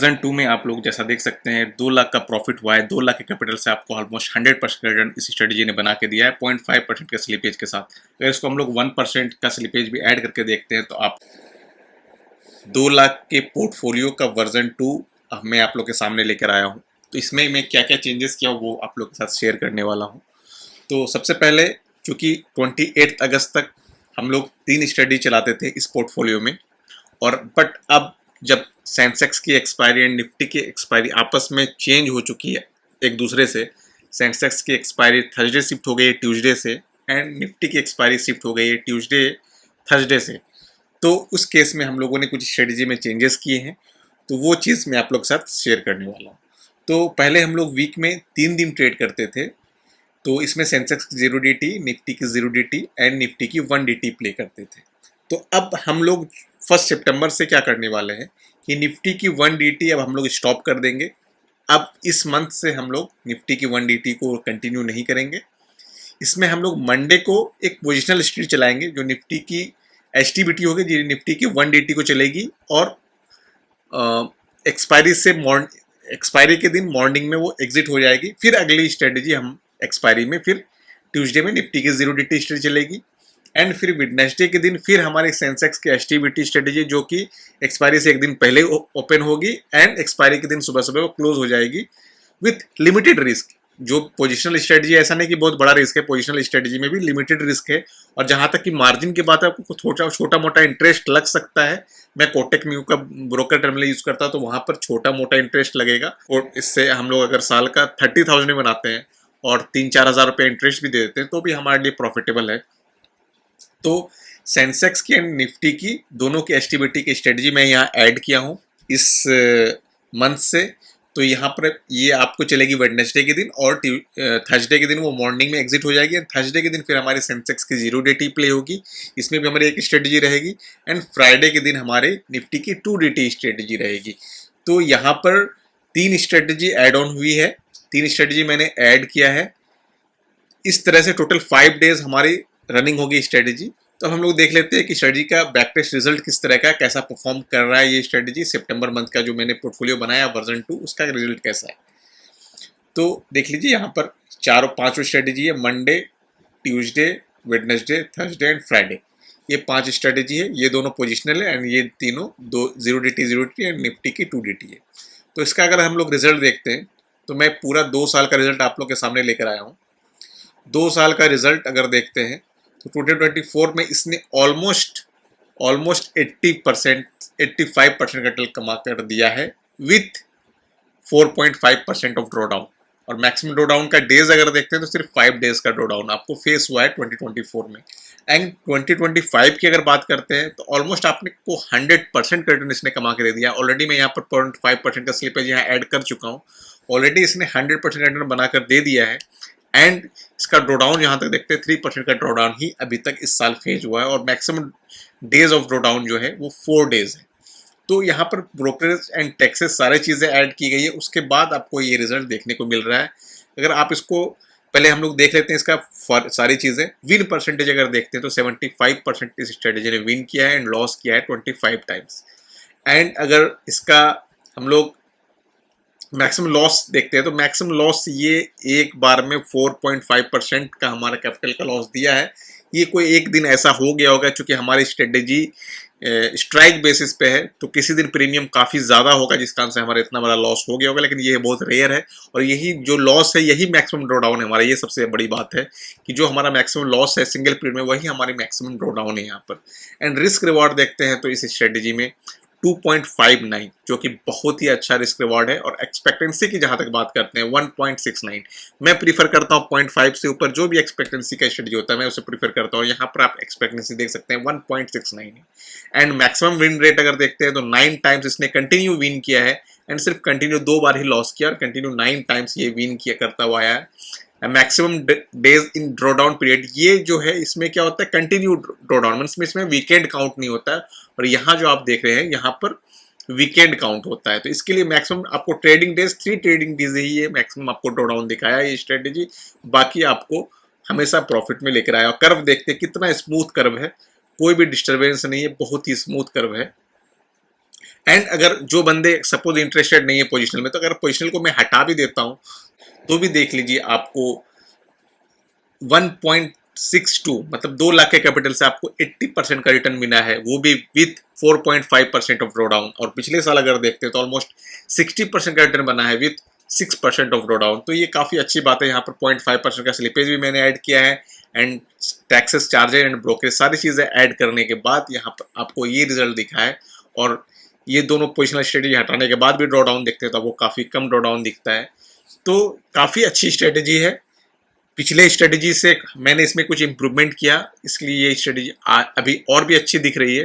Version 2 में आप लोग जैसा देख सकते हैं 2 लाख का प्रॉफिट हुआ है। 2 लाख के कैपिटल से आपको ऑलमोस्ट 100% रिटर्न इस स्ट्रेटेजी ने बना के दिया है 0.5% के स्लिपेज के साथ। अगर इसको हम लोग 1% का स्लिपेज भी ऐड करके देखते हैं तो आप 2 लाख के पोर्टफोलियो का वर्जन 2 मैं आप लोग के सामने लेकर आया हूँ। तो इसमें मैं क्या क्या चेंजेस किया वो आप लोग के साथ शेयर करने वाला हूँ। तो सबसे पहले चूंकि 28 अगस्त तक हम लोग 3 स्टडी चलाते थे इस पोर्टफोलियो में, और बट अब जब सेंसेक्स की एक्सपायरी एंड निफ्टी की एक्सपायरी आपस में चेंज हो चुकी है एक दूसरे से, सेंसेक्स की एक्सपायरी थर्सडे शिफ्ट हो गई है ट्यूसडे से, एंड निफ्टी की एक्सपायरी शिफ्ट हो गई है ट्यूसडे थर्सडे से। तो उस केस में हम लोगों ने कुछ स्ट्रेटजी में चेंजेस किए हैं, तो वो चीज़ मैं आप लोग के साथ शेयर करने वाला हूँ। तो पहले हम लोग वीक में 3 दिन ट्रेड करते थे, तो इसमें सेंसेक्स की 0 DT, निफ्टी की 0 DT एंड निफ्टी की 1 DT प्ले करते थे। तो अब हम लोग 1 सितंबर से क्या करने वाले हैं कि निफ्टी की 1 DT अब हम लोग स्टॉप कर देंगे। अब इस मंथ से हम लोग निफ्टी की 1 DT को कंटिन्यू नहीं करेंगे। इसमें हम लोग मंडे को एक पोजिशनल स्ट्रीट चलाएंगे जो निफ्टी की HTBT होगी, जो निफ्टी की 1 DT को चलेगी, और एक्सपायरी के दिन मॉर्निंग में वो एग्जिट हो जाएगी। फिर अगली स्ट्रेटेजी हम एक्सपायरी में फिर ट्यूसडे में निफ्टी की 0 DT स्ट्रेटेजी चलेगी, एंड फिर वेडनेसडे के दिन फिर हमारे सेंसेक्स की HTBT स्ट्रेटेजी जो कि एक्सपायरी से एक दिन पहले ओपन होगी एंड एक्सपायरी के दिन सुबह सुबह वो क्लोज हो जाएगी विथ लिमिटेड रिस्क। जो पोजिशनल स्ट्रेटजी ऐसा नहीं कि बहुत बड़ा रिस्क है, पोजिशनल स्ट्रेटजी में भी लिमिटेड रिस्क है। और जहां तक कि मार्जिन की बात है, आपको छोटा मोटा इंटरेस्ट लग सकता है। मैं कोटक म्यू का ब्रोकर टर्मिनल यूज करता हूं, तो वहां पर छोटा मोटा इंटरेस्ट लगेगा, और इससे हम लोग अगर साल का 30,000 में बनाते हैं और 3-4 हज़ार रुपये इंटरेस्ट भी दे देते हैं तो भी हमारे लिए प्रॉफिटेबल है। तो सेंसेक्स की एंड निफ्टी की दोनों की HTBT की स्ट्रेटजी मैं यहाँ ऐड किया हूँ इस मंथ से। तो यहाँ पर ये आपको चलेगी वेडनेसडे के दिन, और थर्सडे के दिन वो मॉर्निंग में एग्जिट हो जाएगी, एंड थर्सडे के दिन फिर हमारे सेंसेक्स की 0 DT प्ले होगी, इसमें भी हमारी एक स्ट्रेटजी रहेगी, एंड फ्राइडे के दिन हमारे निफ्टी की 2 DT स्ट्रेटजी रहेगी। तो यहाँ पर 3 स्ट्रेटजी ऐड ऑन हुई है, 3 स्ट्रेटजी मैंने ऐड किया है। इस तरह से टोटल 5 डेज हमारी रनिंग होगी स्ट्रेटजी। तो हम लोग देख लेते हैं कि स्ट्रेटजी का बैक टेस्ट रिजल्ट किस तरह का, कैसा परफॉर्म कर रहा है ये स्ट्रेटजी। सितंबर मंथ का जो मैंने पोर्टफोलियो बनाया वर्जन 2, उसका रिजल्ट कैसा है तो देख लीजिए। यहाँ पर 4-5 स्ट्रेटजी है, Monday, Tuesday, Wednesday, Thursday and Friday. ये 5 स्ट्रेटजी है, ये दोनों पोजिशनल है, एंड ये तीनों 0 DT एंड निफ्टी की 2 DT है। तो इसका अगर हम लोग रिजल्ट देखते हैं तो मैं पूरा 2 साल का रिजल्ट आप लोग के सामने लेकर आया हूँ। 2 साल का रिजल्ट अगर देखते हैं तो 2024 में इसने ऑलमोस्ट 80%, 85% का रिटर्न कमा कर दिया है विथ 4.5% ऑफ ड्रॉ डाउन। और मैक्सिमम ड्रॉ डाउन का डेज अगर देखते हैं तो सिर्फ 5 डेज का ड्रॉ डाउन आपको फेस हुआ है 2024 में। एंड 2025 की अगर बात करते हैं तो ऑलमोस्ट आपने को 100% का रिटर्न इसने कमा के दे दिया। ऑलरेडी मैं यहाँ पर 0.5% का स्लिपेज यहाँ ऐड कर चुका हूँ। ऑलरेडी इसने 100% रिटर्न बनाकर दे दिया है, एंड इसका ड्रॉडाउन यहाँ तक देखते हैं 3% का ड्रॉडाउन ही अभी तक इस साल फेज हुआ है, और मैक्सिमम डेज ऑफ ड्रॉडाउन जो है वो 4 डेज है। तो यहाँ पर ब्रोकरेज एंड टैक्सेस सारी चीज़ें ऐड की गई है, उसके बाद आपको ये रिजल्ट देखने को मिल रहा है। अगर आप इसको पहले हम लोग देख लेते हैं इसका सारी चीज़ें। विन परसेंटेज अगर देखते हैं तो 75% इस स्ट्रेटेजी ने विन किया है, एंड लॉस किया है 25 टाइम्स। एंड अगर इसका हम लोग मैक्सिमम लॉस देखते हैं तो मैक्सिमम लॉस ये एक बार में 4.5% का हमारा कैपिटल का लॉस दिया है। ये कोई एक दिन ऐसा हो गया होगा, क्योंकि हमारी स्ट्रेटेजी स्ट्राइक बेसिस पे है, तो किसी दिन प्रीमियम काफ़ी ज़्यादा होगा जिस कारण से हमारा इतना बड़ा लॉस हो गया होगा, लेकिन ये बहुत रेयर है। और यही जो लॉस है यही मैक्सिमम ड्रॉ डाउन है हमारा। ये सबसे बड़ी बात है कि जो हमारा मैक्सिमम लॉस है सिंगल पीरियड में, वही हमारी मैक्सिमम ड्रॉ डाउन है यहाँ पर। एंड रिस्क रिवॉर्ड देखते हैं तो इस स्ट्रेटेजी में 2.59, जो कि बहुत ही अच्छा रिस्क रिवॉर्ड है। और एक्सपेक्टेंसी की जहां तक बात करते हैं 1.69, मैं प्रीफर करता हूं 0.5 से ऊपर जो भी एक्सपेक्टेंसी का स्ट्रेटजी होता है मैं उसे प्रीफर करता हूं। यहाँ पर आप एक्सपेक्टेंसी देख सकते हैं 1.69 है। एंड मैक्सिमम विन रेट अगर देखते हैं तो 9 टाइम्स इसने कंटिन्यू विन किया है, एंड सिर्फ कंटिन्यू 2 बार ही लॉस किया, और कंटिन्यू 9 टाइम्स ये विन किया करता हुआ आया है। Maximum days in draw down period, ये जो है इसमें क्या होता है कंटिन्यू ड्रॉ डाउन, मींस इसमें वीकेंड काउंट नहीं होता है। और यहाँ जो आप देख रहे हैं यहाँ पर वीकेंड काउंट होता है। तो इसके लिए मैक्सिमम आपको ट्रेडिंग डेज 3 ट्रेडिंग डेज ही है मैक्सिमम आपको ड्रॉ डाउन दिखाया है ये स्ट्रेटेजी। बाकी आपको हमेशा प्रॉफिट में लेकर आया। कर्व देखते हैं कितना स्मूथ कर्व है, कोई भी डिस्टर्बेंस नहीं है, बहुत ही स्मूथ कर्व है। एंड अगर जो बंदे सपोज इंटरेस्टेड नहीं है पोजिशनल में, तो अगर पोजिशनल को मैं हटा भी देता हूं तो भी देख लीजिए आपको 1.62 मतलब 2 लाख के कैपिटल से आपको 80% का रिटर्न मिला है, वो भी विथ 4.5% ऑफ ड्रॉडाउन। और पिछले साल अगर देखते हैं तो ऑलमोस्ट 60% का रिटर्न बना है विथ 6% ऑफ ड्रॉडाउन। तो ये काफ़ी अच्छी बात है। यहाँ पर 0.5% का स्लिपेज भी मैंने ऐड किया है and taxes, charges and brokerage सारी चीज़ें ऐड करने के बाद यहाँ पर आपको ये रिजल्ट दिखा है। और ये दोनों पोजिशनल स्ट्रेटेजी हटाने के बाद भी ड्रॉडाउन दिखते हैं तो वो काफ़ी कम ड्रॉडाउन दिखता है। तो काफ़ी अच्छी स्ट्रेटेजी है। पिछले स्ट्रेटेजी से मैंने इसमें कुछ इम्प्रूवमेंट किया, इसलिए ये स्ट्रेटेजी अभी और भी अच्छी दिख रही है।